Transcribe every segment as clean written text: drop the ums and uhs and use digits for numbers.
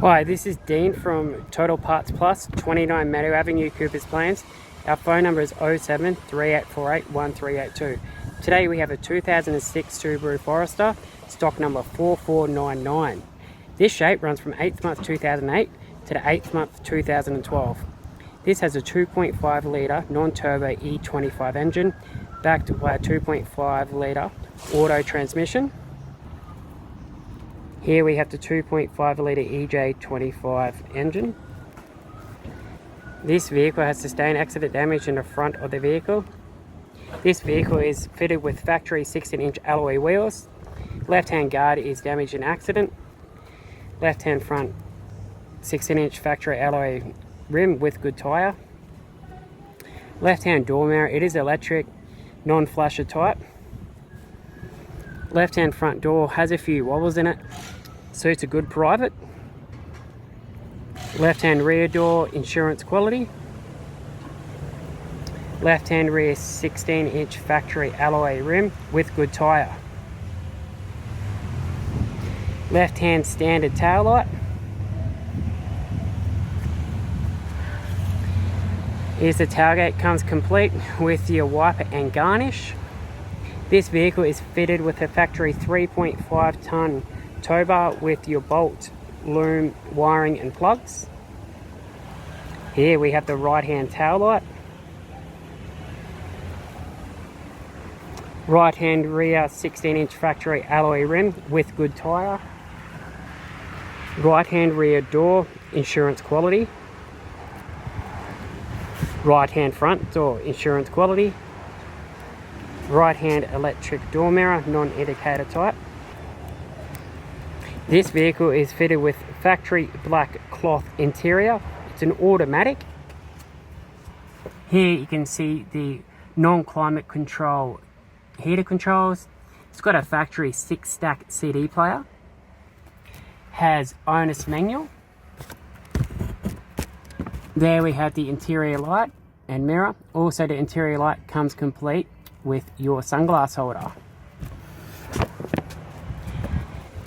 Hi, this is Dean from Total Parts Plus, 29 Meadow Avenue, Coopers Plains. Our phone number is 07 3848 1382. Today we have a 2006 Subaru Forester, stock number 4499. This shape runs from 8th month 2008 to the 8th month 2012. This has a 2.5 litre non-turbo E25 engine, backed by a 2.5 litre auto transmission. Here we have the 2.5 litre EJ25 engine. This vehicle has sustained accident damage in the front of the vehicle. This vehicle is fitted with factory 16-inch alloy wheels. Left-hand guard is damaged in accident. Left-hand front 16-inch factory alloy rim with good tyre. Left-hand door mirror, it is electric, non-flasher type. Left-hand front door has a few wobbles in it, suits a good private. Left-hand rear door, insurance quality. Left-hand rear 16-inch factory alloy rim with good tyre. Left-hand standard tail light. Here's the tailgate, comes complete with your wiper and garnish. This vehicle is fitted with a factory 3.5 tonne tow bar with your bolt, loom, wiring and plugs. Here we have the right hand tail light. Right hand rear 16-inch factory alloy rim with good tyre. Right hand rear door, insurance quality. Right hand front door, insurance quality. Right hand electric door mirror, non-indicator type. This vehicle is fitted with factory black cloth interior. It's an automatic. Here you can see the non-climate control heater controls. It's got a factory 6-stack CD player. Has owner's manual. There we have the interior light and mirror. Also the interior light comes complete with your sunglass holder.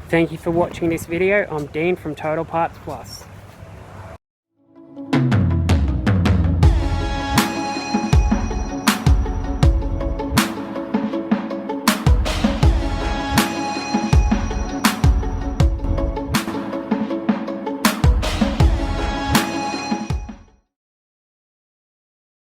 Thank you for watching this video. I'm Dean from Total Parts Plus.